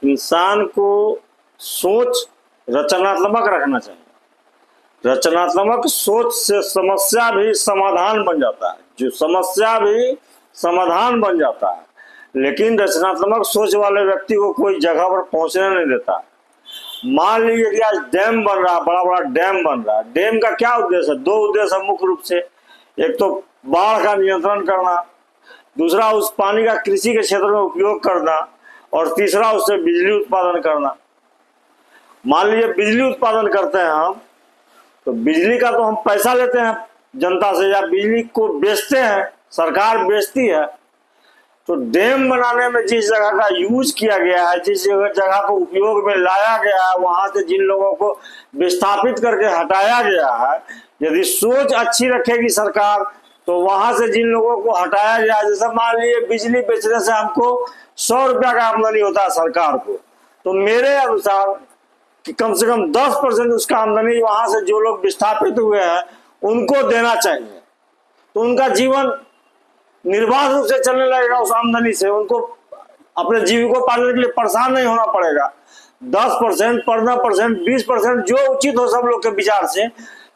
इंसान को सोच रचनात्मक रखना चाहिए। रचनात्मक सोच से समस्या भी समाधान बन जाता है, जो समस्या भी समाधान बन जाता है। लेकिन रचनात्मक सोच वाले व्यक्ति को कोई जगह पर पहुंचने नहीं देता। मान लीजिए कि आज डैम बन रहा, बड़ा बड़ा डैम बन रहा है। डैम का क्या उद्देश्य है? दो उद्देश्य है मुख्य रूप से। एक तो बाढ़ का नियंत्रण करना, दूसरा उस पानी का कृषि के क्षेत्र में उपयोग करना, और तीसरा उससे बिजली उत्पादन करना। मान लीजिए बिजली उत्पादन करते हैं हम, तो बिजली का तो हम पैसा लेते हैं जनता से, या बिजली को बेचते हैं, सरकार बेचती है। तो डैम बनाने में जिस जगह का यूज किया गया है, जिस जगह को उपयोग में लाया गया है, वहां से जिन लोगों को विस्थापित करके हटाया गया है, यदि सोच अच्छी रखेगी सरकार, तो वहां से जिन लोगों को हटाया गया, जैसे मान लीजिए बिजली बेचने से हमको 100 रुपया का आमदनी होता है सरकार को, तो मेरे अनुसार कि कम से कम 10% उसका आमदनी वहां से जो लोग विस्थापित हुए हैं उनको देना चाहिए। तो उनका जीवन निर्बाध रूप से चलने लगेगा उस आमदनी से, उनको अपने जीविकोपार्जन के लिए परेशान नहीं होना पड़ेगा। 10%, 15%, 20% जो उचित हो सब लोग के विचार से।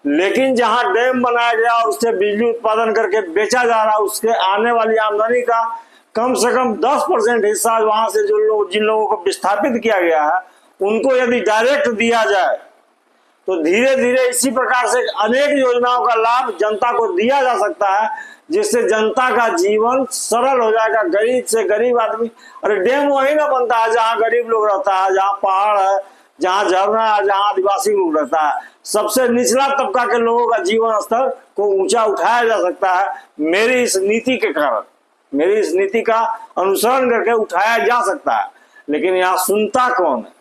लेकिन जहां डैम बनाया गया और उससे बिजली उत्पादन करके बेचा जा रहा है, उसके आने वाली आमदनी का कम से कम 10% हिस्सा वहां से जिन लोगों को विस्थापित किया गया है उनको यदि डायरेक्ट दिया जाए, तो धीरे धीरे इसी प्रकार से अनेक योजनाओं का लाभ जनता को दिया जा सकता है, जिससे जनता का जीवन सरल हो जाएगा। गरीब से गरीब आदमी, अरे डैम वही ना बनता है जहाँ गरीब लोग रहता है, जहाँ पहाड़ है, जहाँ झरना है, जहाँ आदिवासी लोग रहता है। सबसे निचला तबका के लोगों का जीवन स्तर को ऊंचा उठाया जा सकता है मेरी इस नीति के कारण। मेरी इस नीति का अनुसरण करके उठाया जा सकता है। लेकिन यहाँ सुनता कौन है?